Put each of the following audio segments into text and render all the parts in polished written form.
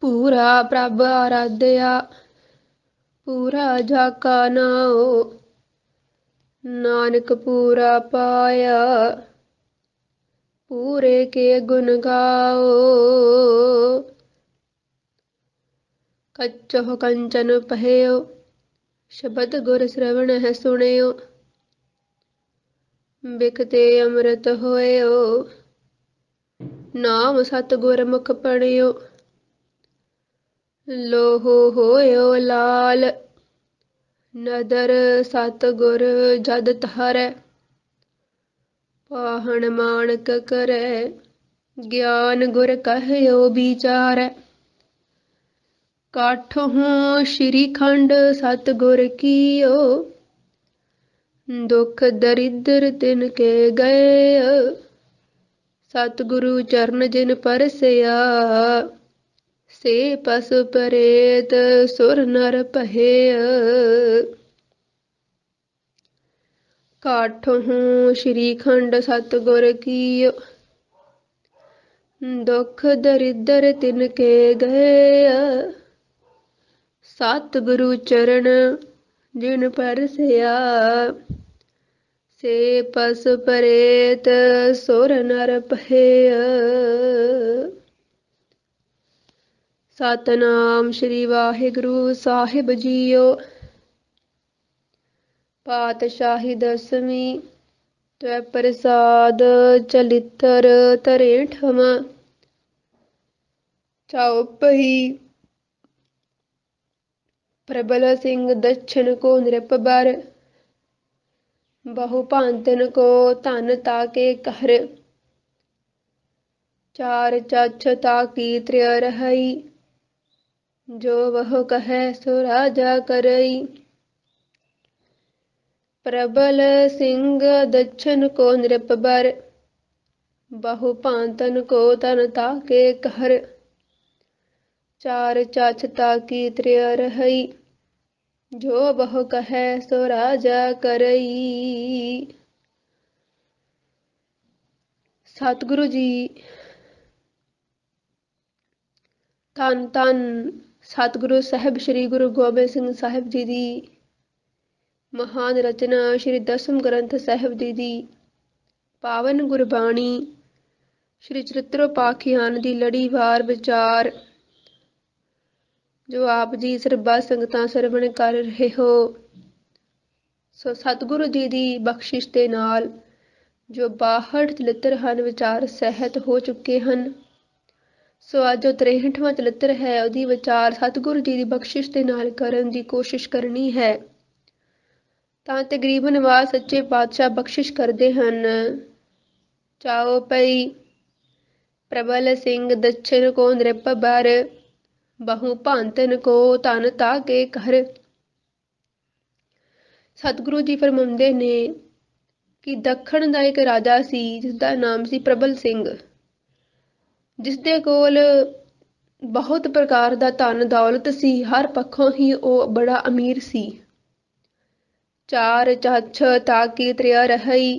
पूरा प्रभ आराध्या पूरा जाका नाओ नानक पूरा पाया पूरे के गुण गाओ। कच्चो कंचन पहेयो शब्द गुर श्रवण है सुनयो बिखते अमृत होयो नाम सतगुर मुख पढ़ियो। लोहो होयो लाल नदर सतगुर जद तारै पाहन मानक करे ज्ञान गुर कहयो विचारै। काठों श्री खंड सतगुर कियो दुख दरिद्र तिनके गए। सतगुरु चरण जिन परसया से पशु परेत सुर नर पहेय। काठों श्री खंड सतगुर कियो दुख दरिद्र तिनके गए। सतगुरु चरण जिन परसया से पशु परेत सुर नर पहेय। सतनाम श्री वाहिगुरु साहिब जीओ। पातशाही दसवीं त्वै प्रसाद चलित्र तरेठमा चौपही। प्रबल सिंह दक्षिण को नृपबर बहु भांतन को धन ताके कहर। चार चछ ताकी त्रिय रहई जो वह कहे सो राजा करई। प्रबल सिंह दक्षिण को नृपबर बहु भांतन को धन ताके कहर। चार चछ ताकी त्रिय रहई जो वह कहे सो राजा करई। सतगुरु जी धन धन सतगुरु साहिब श्री गुरु गोबिंद सिंह साहिब जी दी महान रचना श्री दसम ग्रंथ साहिब जी दी पावन गुरबाणी श्री चरित्रोपाख्यान दी लड़ीवार विचार जो आप जी सरबत संगतां सरवण कर रहे हो। सो सतगुरु जी दी बख्शिश दे नाल जो 62 चलित्र ਹਨ विचार ਸਹਿਤ हो चुके हैं। सो अज जो 63वां चलित्र है उहदी विचार सतगुरु जी की बख्शिश दे नाल करन दी कोशिश करनी है। तां तकरीबन वार सच्चे पातशाह बख्शिश करते हैं। चाओ पई प्रबल सिंह दक्षिण को नृपबर बहु भांतन को धन ताके कहर। सतगुरु जी फरमाउंदे ने कि दखण दा एक राजा सी जिसदा नाम सी प्रबल सिंह जिसदे कोल बहुत प्रकार दा धन दौलत सी हर पक्षों ही वह बड़ा अमीर सी। चार चछ ताकी त्रिया रहई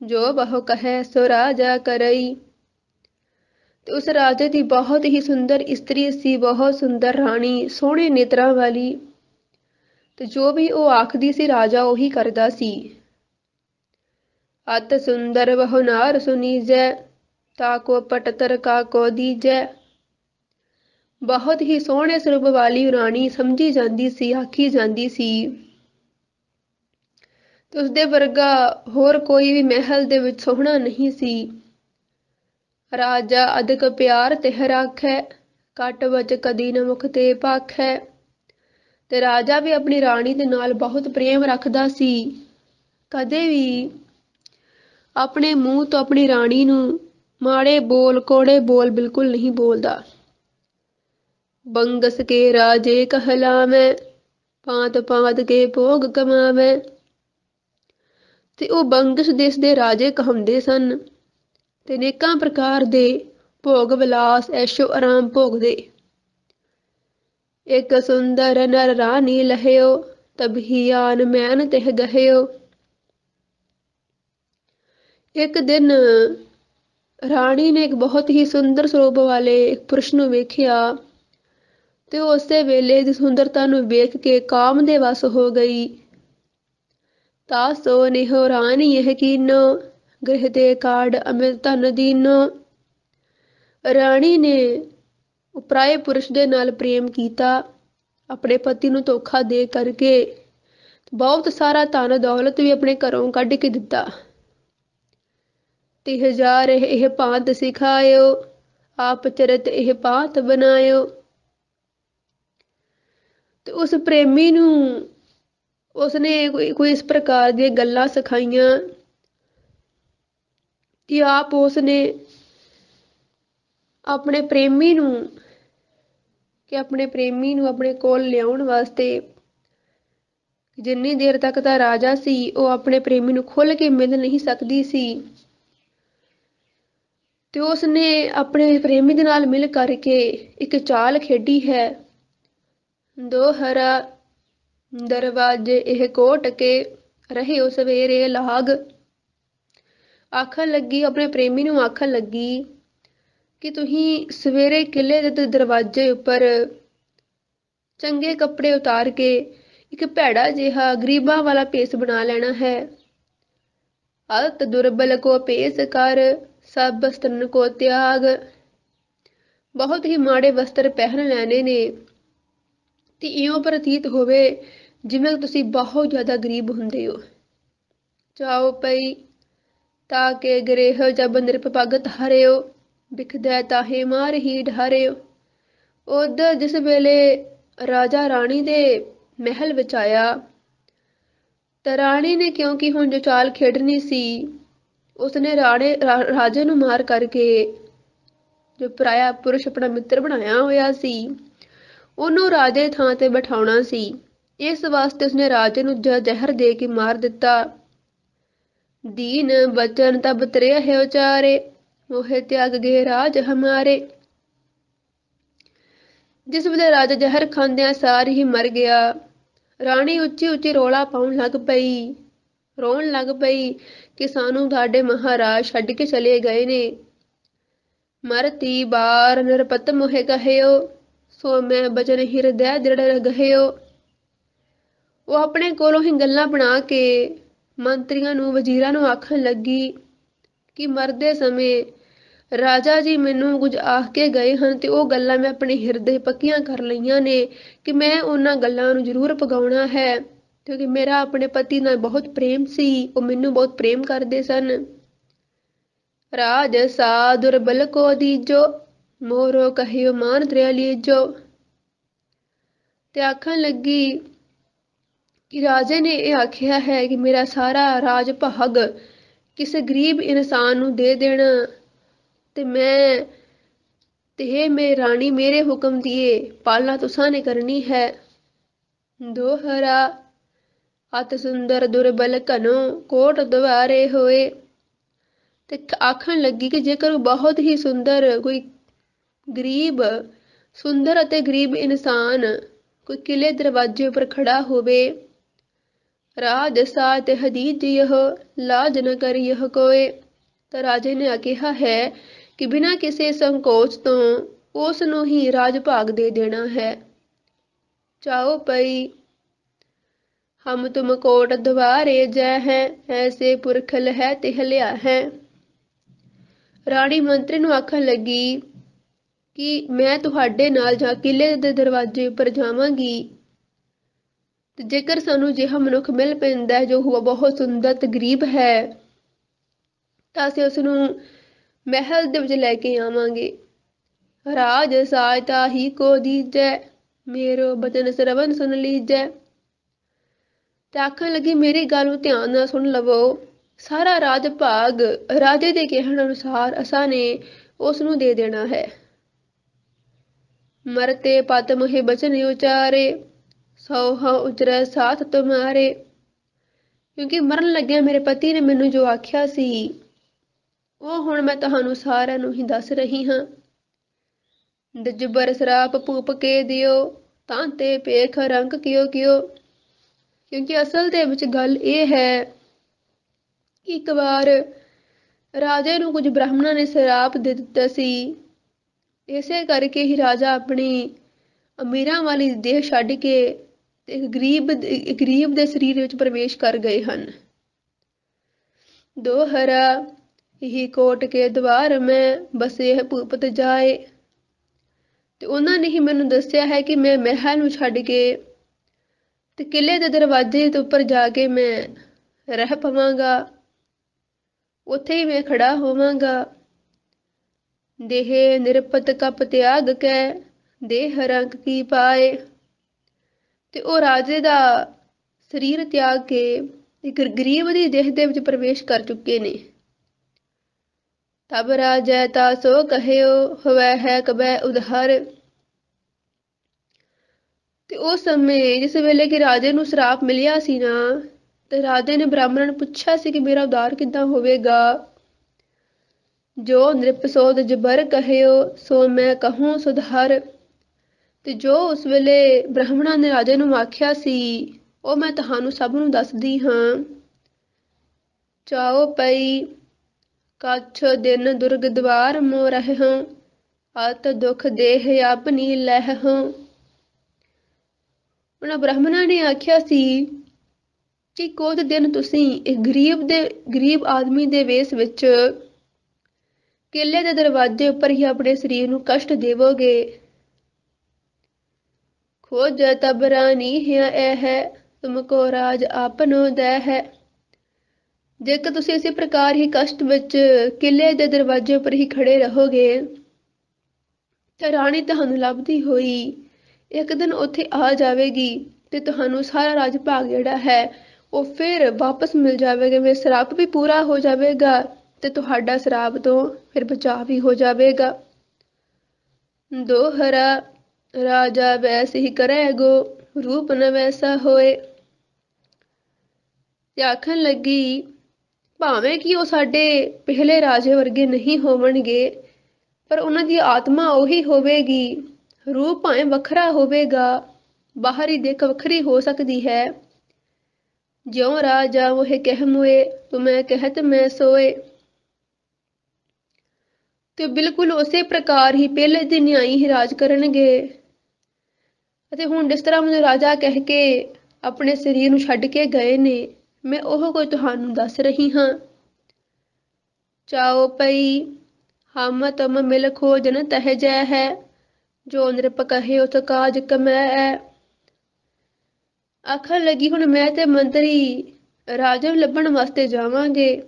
जो वह कहे सो राजा करई। ते उस राजे की बहुत ही सुंदर स्त्री सी बहुत सुंदर राणी सोहणे नेत्रां वाली ते जो भी वो आखदी सी राजा उही करदा सी। अत सुंदर बहु नार सुनीजै ताको पटतर का को दीजै। बहुत ही सोहणे स्वरूप वाली राणी समझी जाती सी आखी जाती सी ते उसदे वर्गा होर कोई भी महल दे विच सोहਣਾ नहीं सी। राजा अधिक प्यार तिह राखै घट वच कदी न मुख ते भाखै। ते राजा भी अपनी राणी दे नाल बहुत प्रेम रखदा सी कदे भी अपने मूँह तो अपनी राणी नूं माड़े बोल कोड़े बोल बिल्कुल नहीं बोलदा। बंगस के राजे कहलावै भांत भांत के भोग कमावै। ते वो बंगस देश दे राजे कहाउंदे सन ते अनेकां प्रकार दे भोग विलास ऐशो आराम भोगदे। एक सुंदर नर रानी लहयो तब ही आन मैन तिह गहयो। एक दिन राणी ने एक बहुत ही सुंदर स्वरूप वाले एक पुरुष नूं वेखिया ਤੇ ਉਸੇ ਵੇਲੇ ਦੀ ਸੁੰਦਰਤਾ ਨੂੰ ਵੇਖ ਕੇ ਕਾਮ ਦੇ ਵਸ ਹੋ ਗਈ। ਤਾ ਸੋ ਨਿਹੋ ਰਾਣੀ ਇਹ ਕੀਨੋ, ਗ੍ਰਹਿ ਦੇ ਕਾੜ ਅਮਿਤ ਧਨ ਦੀਨੋ। ਰਾਣੀ ਨੇ ਉਪਰਾਏ ਪੁਰਸ਼ ਦੇ ਨਾਲ ਪ੍ਰੇਮ ਕੀਤਾ, ਆਪਣੇ ਪਤੀ ਨੂੰ ਧੋਖਾ ਦੇ ਕਰਕੇ ਬਹੁਤ ਸਾਰਾ ਧਨ ਦੌਲਤ ਵੀ ਆਪਣੇ ਘਰੋਂ ਕੱਢ ਕੇ ਦਿੱਤਾ। 30,000 ਇਹ ਭਾਂਤ ਸਿਖਾਇਓ, ਆਪ ਚਰਿਤ ਇਹ ਭਾਂਤ ਬਣਾਇਓ। ਤੇ ਉਸ ਪ੍ਰੇਮੀ ਨੂੰ ਉਸਨੇ ਕੋਈ ਇਸ ਪ੍ਰਕਾਰ ਦੀਆਂ ਗੱਲਾਂ ਸਿਖਾਈਆਂ ਕਿ ਆਪ ਉਸਨੇ ਆਪਣੇ ਪ੍ਰੇਮੀ ਨੂੰ ਆਪਣੇ ਕੋਲ ਲਿਆਉਣ ਵਾਸਤੇ, ਜਿੰਨੀ ਦੇਰ ਤੱਕ ਦਾ ਰਾਜਾ ਸੀ ਉਹ ਆਪਣੇ ਪ੍ਰੇਮੀ ਨੂੰ ਖੁੱਲ ਕੇ ਮਿਲ ਨਹੀਂ ਸਕਦੀ ਸੀ, ਤੇ ਉਸਨੇ ਆਪਣੇ ਪ੍ਰੇਮੀ ਦੇ ਨਾਲ ਮਿਲ ਕਰਕੇ ਇੱਕ ਚਾਲ ਖੇਡੀ ਹੈ। ਦੋਹਰਾ ਦਰਵਾਜੇ ਇਹ ਕੋਟ ਕੇ ਰਹੇ ਉਹ ਸਵੇਰੇ ਲਾਗ। ਆਖਣ ਲੱਗੀ, ਆਪਣੇ ਪ੍ਰੇਮੀ ਨੂੰ ਆਖਣ ਲੱਗੀ ਕਿ ਤੁਸੀਂ ਸਵੇਰੇ ਕਿਲੇ ਦੇ ਦਰਵਾਜ਼ੇ ਉੱਪਰ ਚੰਗੇ ਕੱਪੜੇ ਉਤਾਰ ਕੇ ਇੱਕ ਭੈੜਾ ਜਿਹਾ ਗਰੀਬਾਂ ਵਾਲਾ ਭੇਸ ਬਣਾ ਲੈਣਾ ਹੈ। ਅਤ ਦੁਰਬਲ ਕੋ ਭੇਸ ਕਰ, ਸਭ ਵਸਤਰਨ ਕੋ ਤਿਆਗ। ਬਹੁਤ ਹੀ ਮਾੜੇ ਵਸਤਰ ਪਹਿਨ ਲੈਣੇ ਨੇ ਤੇ ਇਉਂ ਪ੍ਰਤੀਤ ਹੋਵੇ ਜਿਵੇਂ ਤੁਸੀਂ ਬਹੁਤ ਜ਼ਿਆਦਾ ਗਰੀਬ ਹੁੰਦੇ ਹੋ। ਚਾਓ ਪਈ ਤਾਂ ਕੇ ਗ੍ਰਹਿ ਜਬ ਨਿਰਪ ਭਗਤ ਹਰਿਓ, ਬਿਖਦੈ ਤਾਹੇ ਮਾਰ ਹੀ ਢਾਰਿਓ। ਉਧਰ ਜਿਸ ਵੇਲੇ ਰਾਜਾ ਰਾਣੀ ਦੇ ਮਹਿਲ ਵਿੱਚ ਆਇਆ ਤਾਂ ਰਾਣੀ ਨੇ, ਕਿਉਂਕਿ ਹੁਣ ਜੋ ਚਾਲ ਖੇਡਣੀ ਸੀ, ਉਸਨੇ ਰਾਜੇ ਨੂੰ ਮਾਰ ਕਰਕੇ ਜੋ ਪਰਾਇਆ ਪੁਰਸ਼ ਆਪਣਾ ਮਿੱਤਰ ਬਣਾਇਆ ਹੋਇਆ ਸੀ ਉਹਨੂੰ ਰਾਜੇ ਥਾਂ ਤੇ ਬਿਠਾਉਣਾ ਸੀ। ਇਸ ਵਾਸਤੇ ਉਸਨੇ ਰਾਜੇ ਨੂੰ ਜ਼ਹਿਰ ਦੇ ਕੇ ਮਾਰ ਦਿੱਤਾ। ਦੀਨ ਬਚਨ ਤਬ ਤਰੇ ਹੈ ਉਚਾਰੇ, ਮੋਹਿ ਤਿਆਗ ਗਏ ਰਾਜ ਹਮਾਰੇ। ਜਿਸ ਵੇਲੇ ਰਾਜਾ ਜ਼ਹਿਰ ਖਾਂਦਿਆਂ ਸਾਰ ਹੀ ਮਰ ਗਿਆ, ਰਾਣੀ ਉੱਚੀ ਉੱਚੀ ਰੌਲਾ ਪਾਉਣ ਲੱਗ ਪਈ, ਰੋਣ ਲੱਗ ਪਈ ਕਿ ਸਾਨੂੰ ਸਾਡੇ ਮਹਾਰਾਜ ਛੱਡ ਕੇ ਚਲੇ ਗਏ ਨੇ। ਮਰਤੀ ਬਾਰ ਨਿਰਪਤ ਮੋਹਿ ਕਹਿਓ, ਸੋ ਮੈਂ ਬਚਨ ਹਿਰਦੈ ਦ੍ਰਿੜ ਗਹਿਓ। ਉਹ ਆਪਣੇ ਕੋਲੋਂ ਹੀ ਗੱਲਾਂ ਬਣਾ ਕੇ ਮੰਤਰੀਆਂ ਨੂੰ, ਵਜ਼ੀਰਾਂ ਨੂੰ ਆਖਣ ਲੱਗੀ ਕਿ ਮਰਦੇ ਸਮੇਂ ਰਾਜਾ ਜੀ ਮੈਨੂੰ ਕੁਝ ਆਖ ਕੇ ਗਏ ਹਨ ਤੇ ਉਹ ਗੱਲਾਂ ਮੈਂ ਆਪਣੇ ਹਿਰਦੇ ਪੱਕੀਆਂ ਕਰ ਲਈਆਂ ਨੇ ਕਿ ਮੈਂ ਉਹਨਾਂ ਗੱਲਾਂ ਨੂੰ ਜ਼ਰੂਰ ਪੁਗਾਉਣਾ ਹੈ, ਕਿਉਂਕਿ ਮੇਰਾ ਆਪਣੇ ਪਤੀ ਨਾਲ ਬਹੁਤ ਪ੍ਰੇਮ ਸੀ, ਉਹ ਮੈਨੂੰ ਬਹੁਤ ਪ੍ਰੇਮ ਕਰਦੇ ਸਨ। ਰਾਜ ਸਾ ਦੁਰਬਲ ਕੋ ਦੀਜੋ, ਮੋਰੋ ਕਹਿਓ ਮਾਨ ਤ੍ਰਿਆ ਲੀਜੋ। ਤੇ ਆਖਣ ਲੱਗੀ ਕਿ ਰਾਜੇ ਨੇ ਇਹ ਆਖਿਆ ਹੈ ਕਿ ਮੇਰਾ ਸਾਰਾ ਰਾਜ ਭਾਗ ਕਿਸੇ ਗਰੀਬ ਇਨਸਾਨ ਨੂੰ ਦੇ ਦੇਣਾ ਤੇ ਮੇਰੀ ਰਾਣੀ ਮੇਰੇ ਹੁਕਮ ਦੀਏ ਪਾਲਣਾ ਤੁਸਾਂ ਨੇ ਕਰਨੀ ਹੈ। ਦੋਹਰਾ ਅਤ ਸੁੰਦਰ ਦੁਰਬਲ ਘਨੋ, ਕੋਟ ਦੁਆਰੇ ਹੋਏ। ਤੇ ਆਖਣ ਲੱਗੀ ਕਿ ਜੇਕਰ ਬਹੁਤ ਹੀ ਸੁੰਦਰ ਕੋਈ ਗਰੀਬ, ਸੁੰਦਰ ਅਤੇ ਗਰੀਬ ਇਨਸਾਨ ਕੋਈ ਕਿਲੇ ਦਰਵਾਜ਼ੇ ਉੱਪਰ ਖੜਾ ਹੋਵੇ, ਰਾਜ ਸਾਤ ਹਦੀਜ ਯਹ, ਲਾਜ ਨ ਕਰਿ ਯਹ ਕੋਏ। ਤਾਂ ਰਾਜੇ ਨੇ ਕਿਹਾ ਹੈ ਕਿ ਬਿਨਾਂ ਕਿਸੇ ਸੰਕੋਚ ਤੋਂ ਉਸ ਨੂੰ ਹੀ ਰਾਜ ਭਾਗ ਦੇ ਦੇਣਾ ਹੈ। ਚਾਓ ਪਈ ਹਮ ਤੁਮ ਕੋਟ ਦੁਆਰੇ ਜੈ ਹੈ, ਐਸੇ ਪੁਰਖਲ ਹੈ ਤਿਹ ਲਿਆ ਹੈ। ਰਾਣੀ ਮੰਤਰੀ ਨੂੰ ਆਖਣ ਲੱਗੀ ਕਿ ਮੈਂ ਤੁਹਾਡੇ ਨਾਲ ਜਾਂ ਕਿਲੇ ਦੇ ਦਰਵਾਜ਼ੇ ਉੱਪਰ ਜਾਵਾਂਗੀ ਤੇ ਜੇਕਰ ਸਾਨੂੰ ਜਿਹਾ ਮਨੁੱਖ ਮਿਲ ਪੈਂਦਾ ਜੋ ਬਹੁਤ ਸੁੰਦਰ ਤੇ ਗਰੀਬ ਹੈ ਤਾਂ ਅਸੀਂ ਉਸਨੂੰ ਮਹਿਲ ਦੇ ਵਿੱਚ ਲੈ ਕੇ ਆਵਾਂਗੇ। ਰਾਜ ਸਾਇਤਾ ਹੀ ਕੋ ਦੀਜੈ, ਮੇਰੋ ਬਚਨ ਸਰਵਨ ਸੁਨ ਲੀਜੈ। ਤੇ ਆਖਣ ਲੱਗੀ ਮੇਰੀ ਗੱਲ ਨੂੰ ਧਿਆਨ ਨਾਲ ਸੁਣ ਲਵੋ, ਸਾਰਾ ਰਾਜ ਭਾਗ ਰਾਜੇ ਦੇ ਕਹਿਣ ਅਨੁਸਾਰ ਅਸਾਂ ਨੇ ਉਸ ਨੂੰ ਦੇ ਦੇਣਾ ਹੈ। ਮਰਤੇ ਪਤ ਮੋਹਿ ਬਚਨ ਉਚਾਰੇ, ਸੌ ਉਚਰੈ ਸਾਥ ਤੁਮਾਰੇ। ਕਿਉਂਕਿ ਮਰਨ ਲੱਗਿਆ ਮੇਰੇ ਪਤੀ ਨੇ ਮੈਨੂੰ ਜੋ ਆਖਿਆ ਸੀ ਉਹ ਹੁਣ ਮੈਂ ਤੁਹਾਨੂੰ ਸਾਰਿਆਂ ਨੂੰ ਹੀ ਦੱਸ ਰਹੀ ਹਾਂ। ਦਜਬਰ ਸਰਾਪ ਭੂਪ ਕੇ ਦਿਓ, ਤਾਂ ਤੇ ਪੇਖ ਰੰਕ ਕਿਉ ਕਿਉ। ਕਿਉਂਕਿ ਅਸਲ ਦੇ ਵਿੱਚ ਗੱਲ ਇਹ ਹੈ ਕਿ ਇੱਕ ਵਾਰ ਰਾਜੇ ਨੂੰ ਕੁਝ ਬ੍ਰਾਹਮਣਾਂ ਨੇ ਸਰਾਪ ਦੇ ਦਿੱਤਾ ਸੀ, ਇਸੇ ਕਰਕੇ ਹੀ ਰਾਜਾ ਆਪਣੀ ਅਮੀਰਾਂ ਵਾਲੀ ਦੇਹ ਛੱਡ ਕੇ ਇੱਕ ਗਰੀਬ ਦੇ ਸਰੀਰ ਵਿੱਚ ਪ੍ਰਵੇਸ਼ ਕਰ ਗਏ ਹਨ। ਦੋਹਰਾ ਇਹੀ ਕੋਟ ਕੇ ਦਵਾਰ ਮੈਂ ਬਸੇ ਭੂਪਤ ਜਾਏ। ਤੇ ਉਹਨਾਂ ਨੇ ਹੀ ਮੈਨੂੰ ਦੱਸਿਆ ਹੈ ਕਿ ਮੈਂ ਮਹਿਲ ਨੂੰ ਛੱਡ ਕੇ ਤੇ ਕਿਲੇ ਦੇ ਦਰਵਾਜ਼ੇ ਦੇ ਉੱਪਰ ਜਾ ਕੇ ਮੈਂ ਰਹਿ ਪਵਾਂਗਾ, ਉੱਥੇ ਹੀ ਮੈਂ ਖੜਾ ਹੋਵਾਂਗਾ। ਦੇਹ ਨਿਰਪਤ ਕਪ ਤਿਆਗ ਕੇ ਦੇਹ ਰੰਗ ਕੀ ਪਾਏ। ਤੇ ਉਹ ਰਾਜੇ ਦਾ ਸਰੀਰ ਤਿਆਗ ਕੇ ਇੱਕ ਗਰੀਬ ਦੀ ਦੇਹ ਦੇ ਵਿੱਚ ਪ੍ਰਵੇਸ਼ ਕਰ ਚੁੱਕੇ ਨੇ। ਤਬ ਰਾਜੈ ਤਾ ਸੋ ਕਹਿਓ ਹੋਵੈ ਹੈ ਕਬੈ ਉਧਾਰ। ਤੇ ਉਸ ਸਮੇਂ ਜਿਸ ਵੇਲੇ ਕਿ ਰਾਜੇ ਨੂੰ ਸ਼ਰਾਪ ਮਿਲਿਆ ਸੀ ਨਾ, ਤੇ ਰਾਜੇ ਨੇ ਬ੍ਰਾਹਮਣ ਨੂੰ ਪੁੱਛਿਆ ਸੀ ਕਿ ਮੇਰਾ ਉਧਾਰ ਕਿੱਦਾਂ ਹੋਵੇਗਾ। ਜੋ ਨ੍ਰਿਪ ਸੋਧ ਜਬਰ ਕਹਿਓ ਸੋ ਮੈਂ ਕਹੂੰ ਸੁਧਾਰ। ਤੇ ਜੋ ਉਸ ਵੇਲੇ ਬ੍ਰਾਹਮਣਾਂ ਨੇ ਰਾਜੇ ਨੂੰ ਆਖਿਆ ਸੀ ਉਹ ਮੈਂ ਤੁਹਾਨੂੰ ਸਭ ਨੂੰ ਦੱਸਦੀ ਹਾਂ। ਚਾਓ ਪਈ ਕੱਛ ਦਿਨ ਦੁਰਗ ਦਵਾਰ ਮੋ ਰਹਿ ਅਤ ਦੁਖ ਦੇਹ ਆਪਣੀ ਲਹਿ। ਉਹਨਾਂ ਬ੍ਰਾਹਮਣਾਂ ਨੇ ਆਖਿਆ ਸੀ ਕਿ ਕੁਝ ਦਿਨ ਤੁਸੀਂ ਇੱਕ ਗਰੀਬ ਆਦਮੀ ਦੇ ਵੇਸ ਵਿੱਚ ਕਿਲੇ ਦੇ ਦਰਵਾਜ਼ੇ ਉੱਪਰ ਹੀ ਆਪਣੇ ਸਰੀਰ ਨੂੰ ਕਸ਼ਟ ਦੇਵੋਗੇ। ਖੋਜ ਤਬ ਰਾਣੀ ਇਹ ਹੈ ਤੁਮਕੋ ਰਾਜ ਆਪਨੋ ਦੈ ਹੈ। ਜੇਕਰ ਤੁਸੀਂ ਇਸੇ ਪ੍ਰਕਾਰ ਹੀ ਕਸ਼ਟ ਵਿੱਚ ਕਿਲੇ ਦੇ ਦਰਵਾਜ਼ੇ ਉੱਪਰ ਹੀ ਖੜੇ ਰਹੋਗੇ ਤਾਂ ਰਾਣੀ ਤੁਹਾਨੂੰ ਲੱਭਦੀ ਹੋਈ ਇੱਕ ਦਿਨ ਉੱਥੇ ਆ ਜਾਵੇਗੀ ਤੇ ਤੁਹਾਨੂੰ ਸਾਰਾ ਰਾਜ ਭਾਗ ਜਿਹੜਾ ਹੈ ਉਹ ਫਿਰ ਵਾਪਸ ਮਿਲ ਜਾਵੇਗਾ। ਫਿਰ ਸਰਾਪ ਵੀ ਪੂਰਾ ਹੋ ਜਾਵੇਗਾ ਤੇ ਤੁਹਾਡਾ ਸਰਾਪ ਤੋਂ ਫਿਰ ਬਚਾਅ ਵੀ ਹੋ ਜਾਵੇਗਾ। ਦੋਹਰਾ ਰਾਜਾ ਵੈਸੇ ਹੀ ਕਰੇਗੋ ਰੂਪ ਨ ਵੈਸਾ ਹੋਏ। ਤੇ ਆਖਣ ਲੱਗੀ ਭਾਵੇਂ ਕਿ ਉਹ ਸਾਡੇ ਪਹਿਲੇ ਰਾਜੇ ਵਰਗੇ ਨਹੀਂ ਹੋਵਣਗੇ ਪਰ ਉਹਨਾਂ ਦੀ ਆਤਮਾ ਉਹੀ ਹੋਵੇਗੀ। ਰੂਪ ਭਾਵੇਂ ਵੱਖਰਾ ਹੋਵੇਗਾ, ਬਾਹਰੀ ਦਿੱਖ ਵੱਖਰੀ ਹੋ ਸਕਦੀ ਹੈ। ਜਿਉਂ ਰਾਜਾ ਉਹ ਕਹਿ ਮੁਏ ਤੁਮੈ ਕਹਿਤ ਮੈਂ ਸੋਏ। ਤੇ ਬਿਲਕੁਲ ਉਸੇ ਪ੍ਰਕਾਰ ਹੀ ਪਹਿਲੇ ਦੀ ਨਿਆਈ ਹੀ ਰਾਜ ਕਰਨਗੇ। ਅਤੇ ਹੁਣ ਜਿਸ ਤਰ੍ਹਾਂ ਮੈਨੂੰ ਰਾਜਾ ਕਹਿ ਕੇ ਆਪਣੇ ਸਰੀਰ ਨੂੰ ਛੱਡ ਕੇ ਗਏ ਨੇ, ਮੈਂ ਉਹ ਕੋਈ ਤੁਹਾਨੂੰ ਦੱਸ ਰਹੀ ਹਾਂ। ਚਾਓ ਪਈ ਹਮ ਤੁਮ ਮਿਲ ਖੋਜਨ ਤਹਿ ਜੈ ਹੈ ਜੋ ਨਿਰਪ ਕਹੇ ਉਸ ਕਾਜ ਕਮੈ। ਆਖਣ ਲੱਗੀ ਹੁਣ ਮੈਂ ਤੇ ਮੰਤਰੀ ਰਾਜੇ ਨੂੰ ਲੱਭਣ ਵਾਸਤੇ ਜਾਵਾਂਗੇ।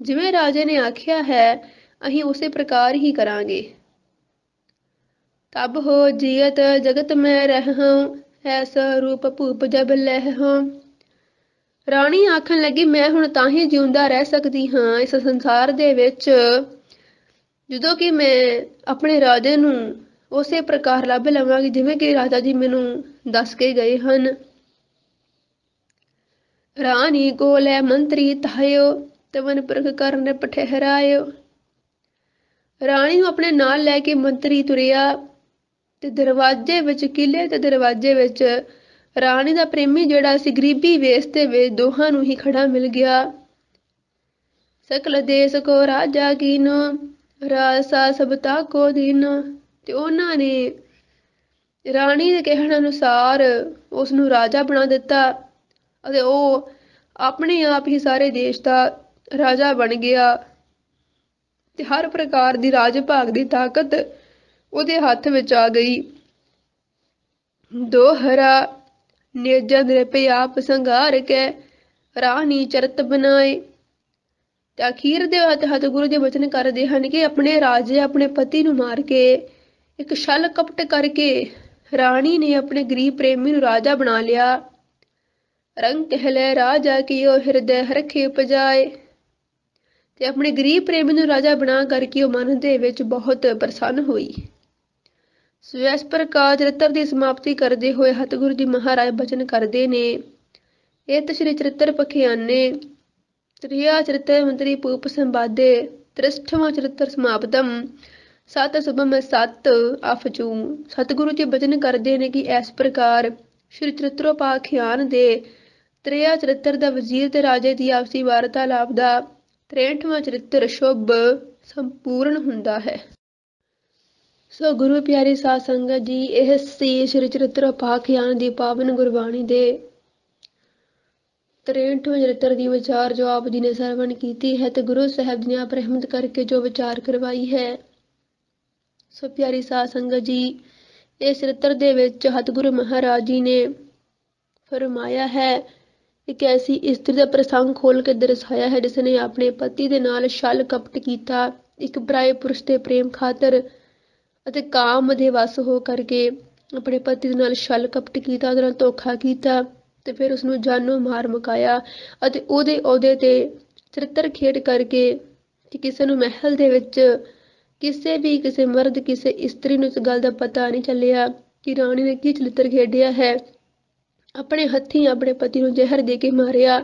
ਜਿਵੇਂ ਰਾਜੇ ਨੇ ਆਖਿਆ ਹੈ ਅਸੀਂ ਉਸੇ ਪ੍ਰਕਾਰ ਹੀ ਕਰਾਂਗੇ। ਤਬ ਹੋ ਜੀਅਤ ਜਗਤ ਮੈਂ ਰਹਿ ਐਸਾ ਰੂਪ ਭੂਪ ਜਬ ਲਹਿ। ਰਾਣੀ ਆਖਣ ਲੱਗੀ ਮੈਂ ਹੁਣ ਤਾਂ ਹੀ ਜਿਉਂਦਾ ਰਹਿ ਸਕਦੀ ਹਾਂ ਇਸ ਸੰਸਾਰ ਦੇ ਵਿੱਚ ਜਦੋਂ ਕਿ ਮੈਂ ਆਪਣੇ ਰਾਜੇ ਨੂੰ ਉਸੇ ਪ੍ਰਕਾਰ ਲੱਭ ਲਵਾਂਗੀ ਜਿਵੇਂ ਕਿ ਰਾਜਾ ਜੀ ਮੈਨੂੰ ਦੱਸ ਕੇ ਗਏ ਹਨ। ਰਾਣੀ ਕੋ ਲੈ ਮੰਤਰੀ ਤਾਇਓ ਤਵਨ ਪੁਰਖ ਕਰਨ ਪਠਹਿਰਾਇਓ। ਰਾਣੀ ਨੂੰ ਆਪਣੇ ਨਾਲ ਲੈ ਕੇ ਮੰਤਰੀ ਤੁਰਿਆ ਤੇ ਦਰਵਾਜ਼ੇ ਵਿੱਚ ਕਿਲੇ ਦੇ ਦਰਵਾਜ਼ੇ ਵਿੱਚ ਰਾਣੀ ਦਾ ਪ੍ਰੇਮੀ ਜਿਹੜਾ ਸੀ ਗਰੀਬੀ ਵੇਸ ਦੇ ਵਿੱਚ ਦੋਹਾਂ ਨੂੰ ਹੀ ਖੜਾ ਮਿਲ ਗਿਆ। ਸਕਲ ਦੇਸ ਕੋ ਰਾਜਾ ਕੀਨੋ ਰਾਜਸਾ ਸਬਤਾ ਕੋ ਦੀਨੋ। ਤੇ ਉਹਨਾਂ ਨੇ ਰਾਣੀ ਦੇ ਕਹਿਣ ਅਨੁਸਾਰ ਉਸ ਨੂੰ ਰਾਜਾ ਬਣਾ ਦਿੱਤਾ ਅਤੇ ਉਹ ਆਪਣੇ ਆਪ ਹੀ ਸਾਰੇ ਦੇਸ਼ ਦਾ ਰਾਜਾ ਬਣ ਗਿਆ ਤੇ ਹਰ ਪ੍ਰਕਾਰ ਦੀ ਰਾਜ ਭਾਗ ਦੀ ਤਾਕਤ ਉਹਦੇ ਹੱਥ ਵਿੱਚ ਆ ਗਈ। ਦੋਹਰਾ ਨੇਜਾ ਨਿਰਪੇ ਆਪ ਸੰਘਾਰ ਕੇ ਰਾਣੀ ਚਰਤ ਬਣਾਏ। ਤੇ ਅਖੀਰ ਦੇ ਹੱਥ ਗੁਰੂ ਜੀ ਵਚਨ ਕਰਦੇ ਹਨ ਕਿ ਆਪਣੇ ਰਾਜੇ ਆਪਣੇ ਪਤੀ ਨੂੰ ਮਾਰ ਕੇ ਇੱਕ ਛਲ ਕਪਟ ਕਰਕੇ ਰਾਣੀ ਨੇ ਆਪਣੇ ਗਰੀਬ ਪ੍ਰੇਮੀ ਨੂੰ ਰਾਜਾ ਬਣਾ ਲਿਆ। ਰੰਗ ਕਹਿਲੇ ਰਾਜਾ ਕੀ ਉਹ ਹਿਰਦੇ ਹਰਖੇ ਉਪਜਾਏ। ਤੇ ਆਪਣੇ ਗਰੀਬ ਪ੍ਰੇਮੀ ਨੂੰ ਰਾਜਾ ਬਣਾ ਕਰਕੇ ਉਹ ਮਨ ਦੇ ਵਿੱਚ ਬਹੁਤ ਪ੍ਰਸੰਨ ਹੋਈ। ਸੋ ਇਸ ਪ੍ਰਕਾਰ ਚਰਿੱਤਰ ਦੀ ਸਮਾਪਤੀ ਕਰਦੇ ਹੋਏ ਸਤਿਗੁਰੂ ਜੀ ਮਹਾਰਾਜ ਬਚਨ ਕਰਦੇ ਨੇ ਇਹ ਸ਼੍ਰੀ ਚਰਿੱਤਰ ਪਖਿਆਨੇ ਤ੍ਰਿਆ ਚਰਿੱਤਰ ਮੰਤਰੀ ਭੂਪ ਸੰਵਾਦੇ ਤ੍ਰਿਸ਼ਠਵਾਂ ਚਰਿੱਤਰ ਸਮਾਪਤਮ ਸਤ ਸੁਭਮ ਸਤ ਅਫਚੂ। ਸਤਿਗੁਰੂ ਜੀ ਬਚਨ ਕਰਦੇ ਨੇ ਕਿ ਇਸ ਪ੍ਰਕਾਰ ਸ਼੍ਰੀ ਚਰਿੱਤਰੋਪਾਖਿਆਨ ਦੇ ਤ੍ਰਿਆ ਚਰਿੱਤਰ ਦਾ ਵਜ਼ੀਰ ਤੇ ਰਾਜੇ ਦੀ ਆਪਸੀ ਵਾਰਤਾਲਾਪ ਦਾ 63ਵਾਂ ਚਰਿੱਤਰ ਸ਼ੁਭ ਸੰਪੂਰਨ ਹੁੰਦਾ ਹੈ। ਸੋ ਗੁਰੂ ਪਿਆਰੀ ਸਾਧ ਸੰਗਤ ਜੀ, ਇਹ ਸੀ ਸ੍ਰੀ ਚਰਿਤ੍ਰ ਉਪਾਖਿਆਨ ਦੀ ਪਾਵਨ ਗੁਰਬਾਣੀ ਦੇ 63ਵੇਂ ਚਰਿਤ੍ਰ ਦੀ ਵਿਚਾਰ ਜੋ ਆਪ ਜੀ ਨੇ ਸਰਵਣ ਕੀਤੀ ਹੈ ਤੇ ਗੁਰੂ ਸਾਹਿਬ ਜੀ ਨੇ ਆਪ ਰਹਿਮਤ ਕਰਕੇ ਜੋ ਵਿਚਾਰ ਕਰਵਾਈ ਹੈ। ਸੋ ਪਿਆਰੀ ਸਾਧ ਸੰਗਤ ਜੀ, ਇਸ ਚਰਿਤ੍ਰ ਦੇ ਵਿੱਚ ਸਤਿਗੁਰੂ ਮਹਾਰਾਜ ਜੀ ਨੇ ਫਰਮਾਇਆ ਹੈ, ਇੱਕ ਐਸੀ ਇਸਤਰੀ ਦਾ ਪ੍ਰਸੰਗ ਖੋਲ ਕੇ ਦਰਸਾਇਆ ਹੈ ਜਿਸ ਨੇ ਆਪਣੇ ਪਤੀ ਦੇ ਨਾਲ ਛਲ ਕਪਟ ਕੀਤਾ, ਇੱਕ ਪਰਾਏ ਪੁਰਸ਼ ਦੇ ਪ੍ਰੇਮ ਖਾਤਰ ਅਤੇ ਕਾਮ ਦੇ ਵਸ ਹੋ ਕਰਕੇ ਆਪਣੇ ਪਤੀ ਦੇ ਨਾਲ ਛਲ ਕਪਟ ਕੀਤਾ, ਉਹਦੇ ਨਾਲ ਧੋਖਾ ਕੀਤਾ ਤੇ ਫਿਰ ਉਸਨੂੰ ਜਾਨੋਂ ਮਾਰ ਮੁਕਾਇਆ ਅਤੇ ਉਹਦੇ ਅਹੁਦੇ ਤੇ ਚਰਿੱਤਰ ਖੇਡ ਕਰਕੇ ਕਿ ਕਿਸੇ ਨੂੰ ਮਹਿਲ ਦੇ ਵਿੱਚ ਕਿਸੇ ਮਰਦ ਕਿਸੇ ਇਸਤਰੀ ਨੂੰ ਇਸ ਗੱਲ ਦਾ ਪਤਾ ਨਹੀਂ ਚੱਲਿਆ ਕਿ ਰਾਣੀ ਨੇ ਕੀ ਚਰਿੱਤਰ ਖੇਡਿਆ ਹੈ। ਆਪਣੇ ਹੱਥੀਂ ਆਪਣੇ ਪਤੀ ਨੂੰ ਜ਼ਹਿਰ ਦੇ ਕੇ ਮਾਰਿਆ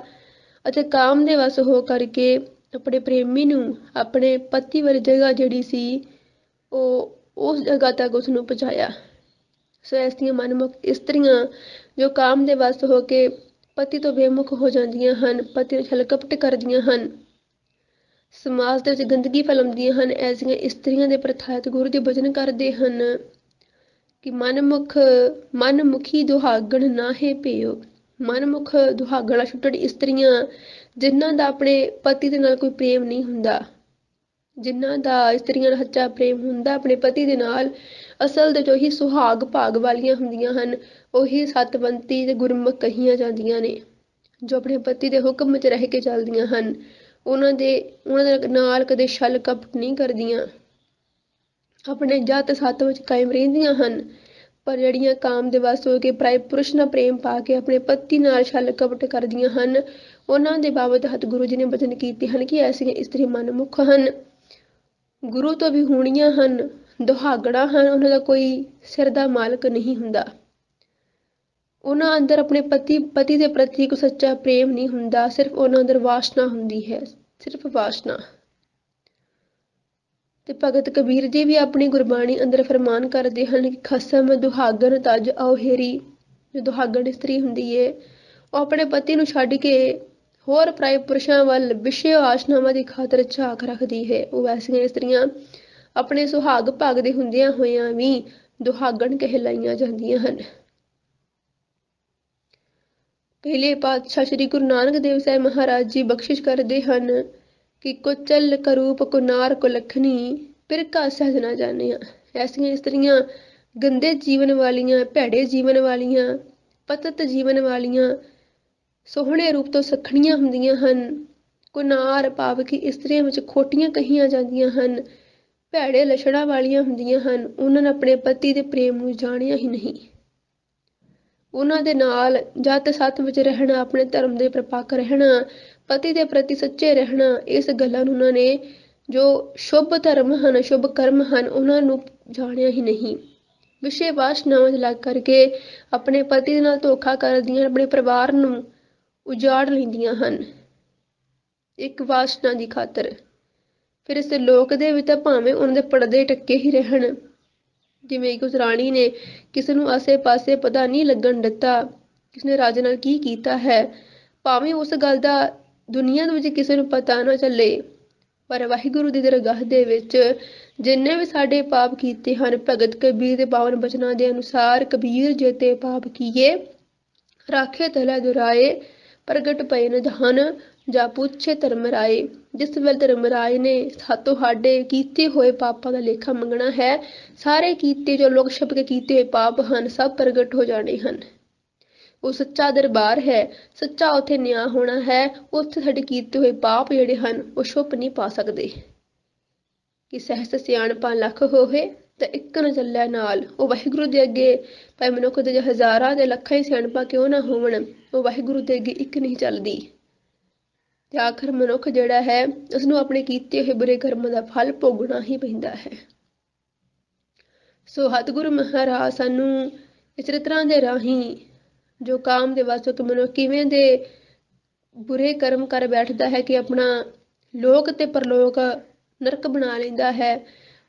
ਅਤੇ ਕਾਮ ਦੇ ਵਸ ਹੋ ਕਰਕੇ ਆਪਣੇ ਪ੍ਰੇਮੀ ਨੂੰ ਆਪਣੇ ਪਤੀ ਵਾਲੀ ਜਗ੍ਹਾ ਜਿਹੜੀ ਸੀ ਉਹ ਉਸ ਜਗ੍ਹਾ ਤੱਕ ਉਸਨੂੰ ਪਹੁੰਚਾਇਆ। ਸੋ ਐਸੀਆਂ ਮਨਮੁਖ ਇਸਤਰੀਆਂ ਜੋ ਕਾਮ ਦੇ ਵਸ ਹੋ ਕੇ ਪਤੀ ਤੋਂ ਬੇਮੁਖ ਹੋ ਜਾਂਦੀਆਂ ਹਨ, ਪਤੀ ਨੂੰ ਛਲ ਕਪਟ ਕਰਦੀਆਂ ਹਨ, ਸਮਾਜ ਦੇ ਵਿੱਚ ਗੰਦਗੀ ਫੈਲਾਉਂਦੀਆਂ ਹਨ, ਐਸੀਆਂ ਇਸਤਰੀਆਂ ਦੇ ਪ੍ਰਥਾਇਤ ਗੁਰੂ ਦੇ ਬਚਨ ਕਰਦੇ ਹਨ ਕਿ ਮਨਮੁਖੀ ਦੁਹਾਗਣ ਨਾਹੇ ਭਿਓ। ਮਨਮੁਖ ਦੁਹਾਗਣਾ ਛੁੱਟਣ ਇਸਤਰੀਆਂ ਜਿਨ੍ਹਾਂ ਦਾ ਆਪਣੇ ਪਤੀ ਦੇ ਨਾਲ ਕੋਈ ਪ੍ਰੇਮ ਨਹੀਂ ਹੁੰਦਾ, ਜਿਨ੍ਹਾਂ ਦਾ ਇਸਤਰੀਆਂ ਨਾਲ ਸੱਚਾ ਪ੍ਰੇਮ ਹੁੰਦਾ ਆਪਣੇ ਪਤੀ ਦੇ ਨਾਲ, ਅਸਲ ਦੇ ਜੋ ਹੀ ਸੁਹਾਗ ਭਾਗ ਵਾਲੀਆਂ ਹੁੰਦੀਆਂ ਹਨ, ਉਹੀ ਸਤਵੰਤੀ ਤੇ ਗੁਰਮੁਖ ਕਹੀਆਂ ਜਾਂਦੀਆਂ ਨੇ। ਜੋ ਆਪਣੇ ਪਤੀ ਦੇ ਹੁਕਮ ਵਿੱਚ ਰਹਿ ਕੇ ਚੱਲਦੀਆਂ ਹਨ, ਉਹਨਾਂ ਦੇ ਨਾਲ ਕਦੇ ਛਲ ਕਪਟ ਨਹੀਂ ਕਰਦੀਆਂ, ਆਪਣੇ ਜੱਤ ਸੱਤ ਵਿੱਚ ਕਾਇਮ ਰਹਿੰਦੀਆਂ ਹਨ। ਪਰ ਜਿਹੜੀਆਂ ਕਾਮ ਦੇ ਵਸ ਹੋ ਕੇ ਪਰਾਏ ਪੁਰਸ਼ ਨਾਲ ਪ੍ਰੇਮ ਪਾ ਕੇ ਆਪਣੇ ਪਤੀ ਨਾਲ ਛਲ ਕਪਟ ਕਰਦੀਆਂ ਹਨ, ਉਹਨਾਂ ਦੇ ਬਾਬਤ ਸਤਿਗੁਰੂ ਜੀ ਨੇ ਬਚਨ ਕੀਤੇ ਹਨ ਕਿ ਐਸੀਆਂ ਇਸਤਰੀ ਮਨਮੁਖ ਹਨ, ਗੁਰੂ ਤੋਂ ਵੀ ਹੋਣੀਆਂ ਹਨ, ਦੁਹਾਗਣਾ ਹਨ, ਉਹਨਾਂ ਦਾ ਕੋਈ ਸਿਰ ਦਾ ਮਾਲਕ ਨਹੀਂ ਹੁੰਦਾ। ਉਹਨਾਂ ਅੰਦਰ ਆਪਣੇ ਪਤੀ ਦੇ ਪ੍ਰਤੀ ਕੋਈ ਸੱਚਾ ਪ੍ਰੇਮ ਨਹੀਂ ਹੁੰਦਾ, ਸਿਰਫ ਉਹਨਾਂ ਅੰਦਰ ਵਾਸ਼ਨਾ ਹੁੰਦੀ ਹੈ, ਸਿਰਫ ਵਾਸ਼ਨਾ। ਤੇ ਭਗਤ ਕਬੀਰ ਜੀ ਵੀ ਆਪਣੀ ਗੁਰਬਾਣੀ ਅੰਦਰ ਫਰਮਾਨ ਕਰਦੇ ਹਨ ਕਿ ਖਸਮ ਦੁਹਾਗਣ ਤਜ ਔਹੇਰੀ। ਜੋ ਦੁਹਾਗਣ ਇਸਤਰੀ ਹੁੰਦੀ ਏ, ਉਹ ਆਪਣੇ ਪਤੀ ਨੂੰ ਛੱਡ ਕੇ ਹੋਰ ਪਰਾਏ ਪੁਰਸ਼ਾਂ ਵੱਲ ਵਿਸ਼ੇ ਆਸ਼ਨਾਵਾਂ ਦੀ ਖਾਤਰ ਝਾਕ ਰੱਖਦੀ ਹੈ। ਉਹ ਐਸੀਆਂ ਇਸਤਰੀਆਂ ਆਪਣੇ ਸੁਹਾਗ ਭਾਗ ਦੇ ਹੁੰਦਿਆਂ ਹੋਇਆਂ ਵੀ ਦੁਹਾਗਣ ਕਹਿਲਾਈਆਂ ਜਾਂਦੀਆਂ ਹਨ। ਪਹਿਲੇ ਪਾਤਸ਼ਾਹ ਸ੍ਰੀ ਗੁਰੂ ਨਾਨਕ ਦੇਵ ਸਾਹਿਬ ਮਹਾਰਾਜ ਜੀ ਬਖਸ਼ਿਸ਼ ਕਰਦੇ ਹਨ ਕਿ ਕੁਚਲ ਕਰੂਪ ਕੁਨਾਰ ਕੁਲੱਖਣੀ ਪਿਰਕਾ ਸਹਿਜ ਨਾ ਜਾਣਿਆ। ਐਸੀਆਂ ਇਸਤਰੀਆਂ ਗੰਦੇ ਜੀਵਨ ਵਾਲੀਆਂ, ਭੈੜੇ ਜੀਵਨ ਵਾਲੀਆਂ, ਪਤਿਤ ਜੀਵਨ ਵਾਲੀਆਂ, ਸੋਹਣੇ ਰੂਪ ਤੋਂ ਸਖਣੀਆਂ ਹੁੰਦੀਆਂ ਹਨ। ਕੁਨਾਰ ਭਾਵ ਕਿ ਇਸਤਰੀਆਂ ਵਿੱਚ ਖੋਟੀਆਂ ਕਹੀਆਂ ਜਾਂਦੀਆਂ ਹਨ, ਭੈੜੇ ਲੱਛਣਾਂ ਵਾਲੀਆਂ ਹੁੰਦੀਆਂ ਹਨ। ਉਹਨਾਂ ਨੇ ਆਪਣੇ ਪਤੀ ਦੇ ਪ੍ਰੇਮ ਨੂੰ ਜਾਣਿਆ ਹੀ ਨਹੀਂ। ਉਹਨਾਂ ਦੇ ਨਾਲ ਜੱਤ ਸੱਤ ਵਿੱਚ ਰਹਿਣਾ, ਆਪਣੇ ਧਰਮ ਦੇ ਪ੍ਰਪੱਕ ਰਹਿਣਾ, ਪਤੀ ਦੇ ਪ੍ਰਤੀ ਸੱਚੇ ਰਹਿਣਾ, ਇਸ ਗੱਲਾਂ ਨੂੰ ਉਹਨਾਂ ਨੇ ਜੋ ਸ਼ੁਭ ਧਰਮ ਹਨ, ਸ਼ੁਭ ਕਰਮ ਹਨ, ਉਹਨਾਂ ਨੂੰ ਜਾਣਿਆ ਹੀ ਨਹੀਂ। ਵਿਸ਼ੇ ਵਾਸ਼ਨਾਵਾਂ ਚ ਲੱਗ ਕਰਕੇ ਆਪਣੇ ਪਤੀ ਦੇ ਨਾਲ ਧੋਖਾ ਕਰਦੀਆਂ, ਆਪਣੇ ਪਰਿਵਾਰ ਨੂੰ ਉਜਾੜ ਲੈਂਦੀਆਂ ਹਨ ਇੱਕ ਵਾਸ਼ਨਾ ਦੀ ਖਾਤਰ। ਫਿਰ ਇਸ ਲੋਕ ਦੇ ਵਿੱਚ ਤਾਂ ਭਾਵੇਂ ਉਹਨਾਂ ਦੇ ਪਰਦੇ ਟੱਕੇ ਹੀ ਰਹਿਣ, ਜਿਵੇਂ ਕਿ ਉਸ ਰਾਣੀ ਨੇ ਕਿਸੇ ਨੂੰ ਆਸੇ ਪਾਸੇ ਪਤਾ ਨਹੀਂ ਲੱਗਣ ਦਿੱਤਾ ਕਿਸਨੇ ਰਾਜੇ ਨਾਲ ਕੀ ਕੀਤਾ ਹੈ, ਭਾਵੇਂ ਉਸ ਗੱਲ ਦਾ ਦੁਨੀਆ ਦੇ ਵਿੱਚ ਕਿਸੇ ਨੂੰ ਪਤਾ ਨਾ ਚੱਲੇ, ਪਰ ਵਾਹਿਗੁਰੂ ਦੀ ਦਰਗਾਹ ਦੇ ਵਿੱਚ ਜਿੰਨੇ ਵੀ ਸਾਡੇ ਪਾਪ ਕੀਤੇ ਹਨ, ਭਗਤ ਕਬੀਰ ਦੇ ਪਾਵਨ ਬਚਨਾਂ ਦੇ ਅਨੁਸਾਰ, ਕਬੀਰ ਜੇਤੇ ਪਾਪ ਕੀਏ ਰਾਖੇ ਤਲੇ ਦੁਰਾਏ, ਪ੍ਰਗਟ ਪਏ ਨਿਧਾਨ ਜਾ ਪੁੱਛੇ ਧਰਮ ਰਾਏ। ਜਿਸ ਵੇਲੇ ਧਰਮ ਰਾਏ ਨੇ ਤੁਹਾਡੇ ਕੀਤੇ ਹੋਏ ਪਾਪਾਂ ਦਾ ਲੇਖਾ ਮੰਗਣਾ ਹੈ, ਸਾਰੇ ਕੀਤੇ ਜੋ ਲੋਕ ਛਪ ਕੇ ਕੀਤੇ ਹੋਏ ਪਾਪ ਹਨ, ਸਭ ਪ੍ਰਗਟ ਹੋ ਜਾਣੇ ਹਨ। ਉਹ ਸੱਚਾ ਦਰਬਾਰ ਹੈ, ਸੱਚਾ ਉੱਥੇ ਨਿਆਂ ਹੋਣਾ ਹੈ। ਉੱਥੇ ਸਾਡੇ ਕੀਤੇ ਹੋਏ ਪਾਪ ਜਿਹੜੇ ਹਨ ਉਹ ਛੁਪ ਨਹੀਂ ਪਾ ਸਕਦੇ। ਕਿ ਸਹਿਸ ਸਿਆਣਪਾਂ ਲੱਖ ਹੋਵੇ ਤਾਂ ਇੱਕ ਨਾ ਚੱਲਿਆ ਨਾਲ। ਉਹ ਵਾਹਿਗੁਰੂ ਦੇ ਅੱਗੇ ਭਾਵੇਂ ਮਨੁੱਖ ਦੇ ਹਜ਼ਾਰਾਂ ਤੇ ਲੱਖਾਂ ਹੀ ਸਿਆਣਪਾਂ ਕਿਉਂ ਨਾ ਹੋਵਣ, ਉਹ ਵਾਹਿਗੁਰੂ ਦੇ ਅੱਗੇ ਇੱਕ ਨਹੀਂ ਚੱਲਦੀ। ਤੇ ਆਖਰ ਮਨੁੱਖ ਜਿਹੜਾ ਹੈ ਉਸਨੂੰ ਆਪਣੇ ਕੀਤੇ ਹੋਏ ਬੁਰੇ ਕਰਮਾਂ ਦਾ ਫਲ ਭੋਗਣਾ ਹੀ ਪੈਂਦਾ ਹੈ। ਸੋ ਸਤਿਗੁਰੂ ਮਹਾਰਾਜ ਸਾਨੂੰ ਇਸ ਚਰਿਤਰਾਂ ਦੇ ਰਾਹੀਂ ਜੋ ਕਾਮ ਦੇ ਵਸ ਹੋ ਕੇ ਮਨੁੱਖ ਕਿਵੇਂ ਦੇ ਬੁਰੇ ਕਰਮ ਕਰ ਬੈਠਦਾ ਹੈ ਕਿ ਆਪਣਾ ਲੋਕ ਤੇ ਪਰਲੋਕ ਨਰਕ ਬਣਾ ਲੈਂਦਾ ਹੈ,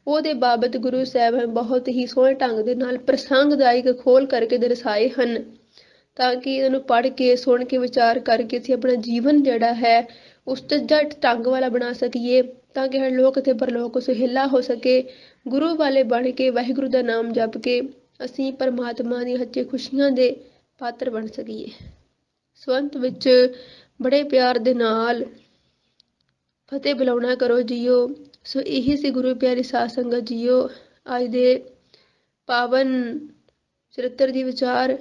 ਉਹਦੇ ਬਾਬਤ ਗੁਰੂ ਸਾਹਿਬ ਬਹੁਤ ਹੀ ਸੋਹਣੇ ਢੰਗ ਦੇ ਨਾਲ ਪ੍ਰਸੰਗਦਾਇਕ ਖੋਲ ਕਰਕੇ ਦਰਸਾਏ ਹਨ, ਤਾਂ ਕਿ ਇਹਨੂੰ ਪੜ੍ਹ ਕੇ ਸੁਣ ਕੇ ਵਿਚਾਰ ਕਰਕੇ ਅਸੀਂ ਆਪਣਾ ਜੀਵਨ ਜਿਹੜਾ ਹੈ ਉਸ ਜੱਟ ਢੰਗ ਵਾਲਾ ਬਣਾ ਸਕੀਏ, ਤਾਂ ਕਿ ਹਰ ਲੋਕ ਤੇ ਪਰਲੋਕ ਸੁਹੇਲਾ ਹੋ ਸਕੇ, ਗੁਰੂ ਵਾਲੇ ਬਣ ਕੇ ਵਾਹਿਗੁਰੂ ਦਾ ਨਾਮ ਜਪ ਕੇ ਅਸੀਂ ਪਰਮਾਤਮਾ ਦੀ ਸੱਚੇ ਖੁਸ਼ੀਆਂ ਦੇ ਪਾਤਰ ਬਣ ਸਕੀਏ। ਸੋ ਅੰਤ ਵਿੱਚ ਬੜੇ ਪਿਆਰ ਦੇ ਨਾਲ ਫਤਿਹ ਬੁਲਾਉਣਾ ਕਰੋ ਜੀਓ। ਸੋ ਇਹੀ ਸੀ ਗੁਰੂ ਪਿਆਰੀ ਸਾਧ ਸੰਗਤ ਜੀਓ ਅੱਜ ਦੇ ਪਾਵਨ ਚਰਿੱਤਰ ਦੀ ਵਿਚਾਰ।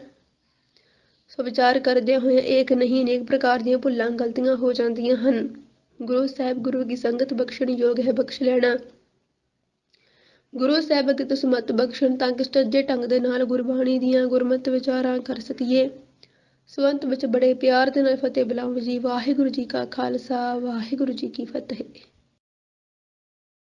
ਸੋ ਵਿਚਾਰ ਕਰਦਿਆਂ ਹੋਏ ਇੱਕ ਨਹੀਂ ਅਨੇਕ ਪ੍ਰਕਾਰ ਦੀਆਂ ਭੁੱਲਾਂ ਗਲਤੀਆਂ ਹੋ ਜਾਂਦੀਆਂ ਹਨ। ਗੁਰੂ ਸਾਹਿਬ ਗੁਰੂ ਕੀ ਸੰਗਤ ਬਖਸ਼ਣ ਯੋਗ ਹੈ, ਬਖਸ਼ ਲੈਣਾ। ਗੁਰੂ ਸਾਹਿਬ ਅੱਗੇ ਤੋਂ ਸਮਤ ਬਖਸ਼ਣ ਤਾਂ ਕਿ ਸੱਚੇ ਢੰਗ ਦੇ ਨਾਲ ਗੁਰਬਾਣੀ ਦੀਆਂ ਗੁਰਮਤਿ ਵਿਚਾਰਾਂ ਕਰ ਸਕੀਏ। ਸੋ ਅੰਤ ਵਿੱਚ ਬੜੇ ਪਿਆਰ ਦੇ ਨਾਲ ਫਤਿਹ ਬੁਲਾਓ ਜੀ। ਵਾਹਿਗੁਰੂ ਜੀ ਕਾ ਖਾਲਸਾ, ਵਾਹਿਗੁਰੂ ਜੀ ਕੀ ਫਤਿਹ।